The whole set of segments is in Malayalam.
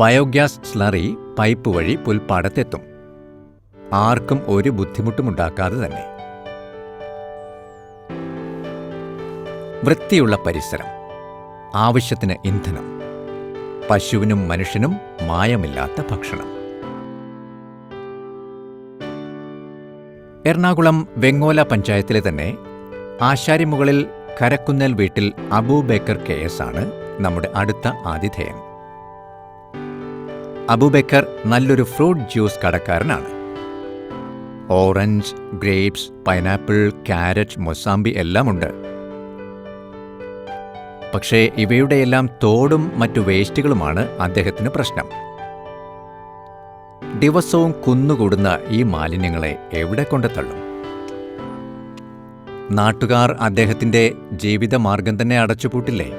ബയോഗ്യാസ് സ്ലറി പൈപ്പ് വഴി പുൽപ്പാടത്തെത്തും. ആർക്കും ഒരു ബുദ്ധിമുട്ടുമുണ്ടാക്കാതെ തന്നെ. വൃത്തിയുള്ള പരിസരം, ആവശ്യത്തിന് ഇന്ധനം, പശുവിനും മനുഷ്യനും മായമില്ലാത്ത ഭക്ഷണം. എറണാകുളം വെങ്ങോല പഞ്ചായത്തിലെ തന്നെ ആശാരിമുകളിൽ കരക്കുന്നേൽ വീട്ടിൽ അബൂബക്കർ KS ആണ് നമ്മുടെ അടുത്ത ആതിഥേയൻ. അബൂബക്കർ നല്ലൊരു ഫ്രൂട്ട് ജ്യൂസ് കടക്കാരനാണ്. Orange, grapes, pineapple, carrot, mosambi എല്ലാമുണ്ട്. പക്ഷേ ഇവയുടെയെല്ലാം തോടും മറ്റു വേസ്റ്റുകളുമാണ് അദ്ദേഹത്തിന് പ്രശ്നം. ദിവസവും കുന്നുകൂടുന്ന ഈ മാലിന്യങ്ങളെ എവിടെ കൊണ്ട് തള്ളും? നാട്ടുകാർ അദ്ദേഹത്തിന്റെ ജീവിതമാർഗം തന്നെ അടച്ചുപൂട്ടില്ലേ?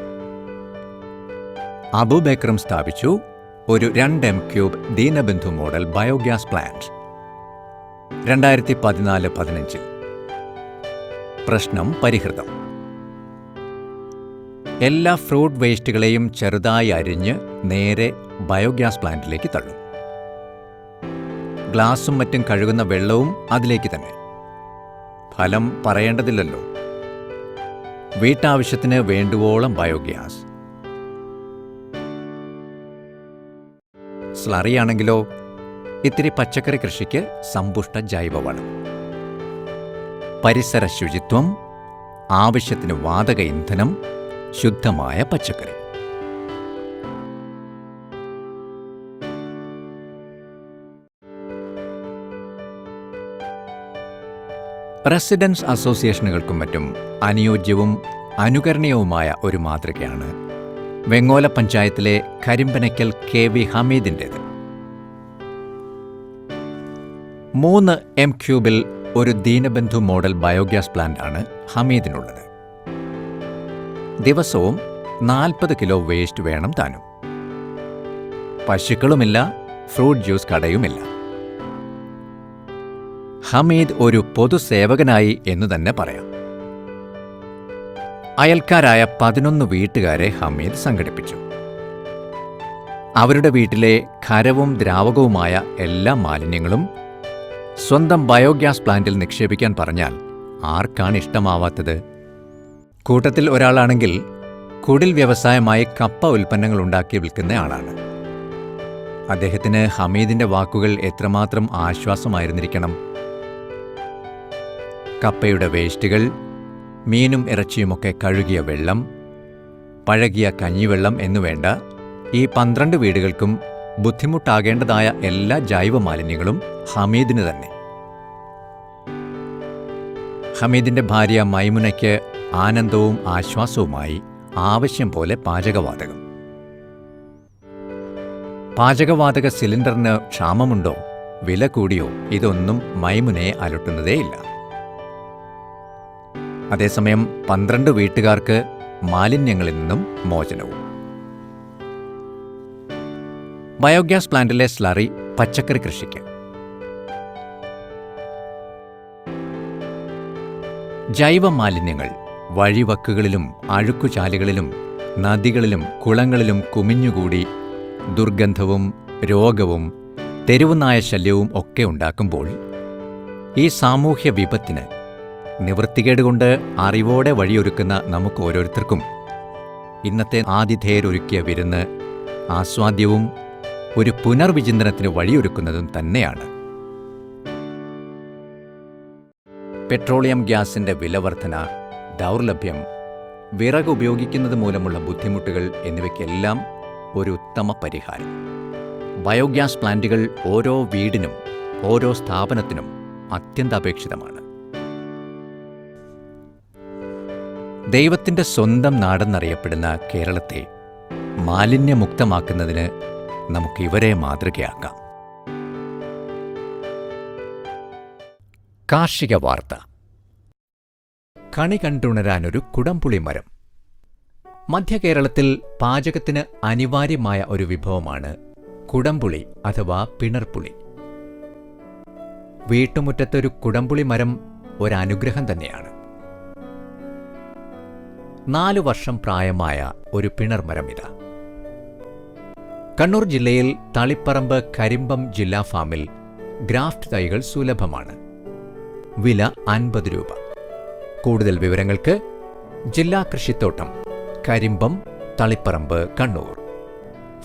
അബൂബക്കറും സ്ഥാപിച്ചു ഒരു 2 m³ ദീനബന്ധു മോഡൽ ബയോഗ്യാസ് പ്ലാന്റ് 2014-15. പ്രശ്നം പരിഹൃതം. എല്ലാ ഫ്രൂട്ട് വേസ്റ്റുകളെയും ചെറുതായി അരിഞ്ഞ് നേരെ ബയോഗ്യാസ് പ്ലാന്റിലേക്ക് തള്ളും. ഗ്ലാസും മറ്റും കഴുകുന്ന വെള്ളവും അതിലേക്ക് തന്നെ. ഫലം പറയേണ്ടതില്ലല്ലോ. വീട്ടാവശ്യത്തിന് വേണ്ടുവോളം ബയോഗ്യാസ്. സ്ലറിയാണെങ്കിലോ ഇത്തിരി പച്ചക്കറി കൃഷിക്ക് സമ്പുഷ്ട ജൈവവളം. പരിസര ശുചിത്വം, ആവശ്യത്തിന് വാതക ഇന്ധനം, ശുദ്ധമായ പച്ചക്കറി. റെസിഡൻസ് അസോസിയേഷനുകൾക്കും മറ്റും അനുയോജ്യവും അനുകരണീയവുമായ ഒരു മാതൃകയാണ് വെങ്ങോല പഞ്ചായത്തിലെ കരിമ്പനയ്ക്കൽ KV ഹമീദിൻ്റേത്. 3 m³ ഒരു ദീനബന്ധു മോഡൽ ബയോഗ്യാസ് പ്ലാന്റ് ആണ് ഹമീദിനുള്ളത്. ദിവസവും 40 കിലോ വേസ്റ്റ് വേണം താനും. പശുക്കളുമില്ല, ഫ്രൂട്ട് ജ്യൂസ് കടയുമില്ല. ഹമീദ് ഒരു പൊതുസേവകനായി എന്നു തന്നെ പറയാം. അയൽക്കാരായ 11 വീട്ടുകാരെ ഹമീദ് സംഘടിപ്പിച്ചു. അവരുടെ വീട്ടിലെ ഖരവും ദ്രാവകവുമായ എല്ലാ മാലിന്യങ്ങളും സ്വന്തം ബയോഗ്യാസ് പ്ലാന്റിൽ നിക്ഷേപിക്കാൻ പറഞ്ഞാൽ ആർക്കാണ് ഇഷ്ടമാവാത്തത്? കൂട്ടത്തിൽ ഒരാളാണെങ്കിൽ കുടിൽ വ്യവസായമായി കപ്പ ഉൽപ്പന്നങ്ങൾ ഉണ്ടാക്കി വിൽക്കുന്ന ആളാണ്. അദ്ദേഹത്തിന് ഹമീദിന്റെ വാക്കുകൾ എത്രമാത്രം ആശ്വാസമായിരുന്നിരിക്കണം. കപ്പയുടെ വേസ്റ്റുകൾ, മീനും ഇറച്ചിയുമൊക്കെ കഴുകിയ വെള്ളം, പഴകിയ കഞ്ഞിവെള്ളം എന്നുവേണ്ട ഈ 12 വീടുകൾക്കും ബുദ്ധിമുട്ടാകേണ്ടതായ എല്ലാ ജൈവ മാലിന്യങ്ങളും ഹമീദിന് തന്നെ. ഹമീദിന്റെ ഭാര്യ മൈമുനയ്ക്ക് ആനന്ദവും ആശ്വാസവുമായി ആവശ്യം പോലെ പാചകവാതകം. പാചകവാതക സിലിണ്ടറിന് ക്ഷാമമുണ്ടോ, വില കൂടിയോ, ഇതൊന്നും മൈമുനയെ അലട്ടുന്നതേയില്ല. അതേസമയം 12 വീട്ടുകാർക്ക് മാലിന്യങ്ങളിൽ നിന്നും മോചനവും. ബയോഗ്യാസ് പ്ലാന്റിലെ സ്ലറി പച്ചക്കറി കൃഷിക്ക്. ജൈവ മാലിന്യങ്ങൾ വഴിവക്കുകളിലും അഴുക്കുചാലുകളിലും നദികളിലും കുളങ്ങളിലും കുമിഞ്ഞുകൂടി ദുർഗന്ധവും രോഗവും തെരുവുനായ ശല്യവും ഒക്കെ ഉണ്ടാക്കുമ്പോൾ ഈ സാമൂഹ്യ വിപത്തിന് നിവൃത്തികേടുകൊണ്ട് അറിവോടെ വഴിയൊരുക്കുന്ന നമുക്ക് ഓരോരുത്തർക്കും ഇന്നത്തെ ആതിഥേയരൊരുക്കിയ വിരുന്ന് ആസ്വാദ്യവും ഒരു പുനർവിചിന്തനത്തിന് വഴിയൊരുക്കുന്നതും തന്നെയാണ്. പെട്രോളിയം ഗ്യാസിന്റെ വിലവർധന, ദൗർലഭ്യം, വിറക് ഉപയോഗിക്കുന്നത് മൂലമുള്ള ബുദ്ധിമുട്ടുകൾ എന്നിവയ്ക്കെല്ലാം ഒരു ഉത്തമ പരിഹാരം. ബയോഗ്യാസ് പ്ലാന്റുകൾ ഓരോ വീടിനും ഓരോ സ്ഥാപനത്തിനും അത്യന്താപേക്ഷിതമാണ്. ദൈവത്തിൻ്റെ സ്വന്തം നാടെന്നറിയപ്പെടുന്ന കേരളത്തെ മാലിന്യമുക്തമാക്കുന്നതിന് നമുക്ക് ഇവരെ മാതൃകയാക്കാം. കാർഷിക വാർത്ത. കണി കണ്ടുണരാനൊരു കുടംപുളി മരം. മധ്യകേരളത്തിൽ പാചകത്തിന് അനിവാര്യമായ ഒരു വിഭവമാണ് കുടംപുളി അഥവാ പിണർപ്പുളി. വീട്ടുമുറ്റത്തൊരു കുടംപുളി മരം ഒരനുഗ്രഹം തന്നെയാണ്. 4 വർഷം പ്രായമായ ഒരു പിണർമരം ഇതാ. കണ്ണൂർ ജില്ലയിൽ തളിപ്പറമ്പ് കരിമ്പം ജില്ലാ ഫാമിൽ ഗ്രാഫ്റ്റ് തൈകൾ സുലഭമാണ്. വില 50 രൂപ. കൂടുതൽ വിവരങ്ങൾക്ക് ജില്ലാ കൃഷിത്തോട്ടം, കരിമ്പം, തളിപ്പറമ്പ്, കണ്ണൂർ.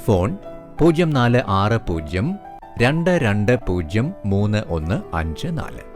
ഫോൺ 0460 22031554.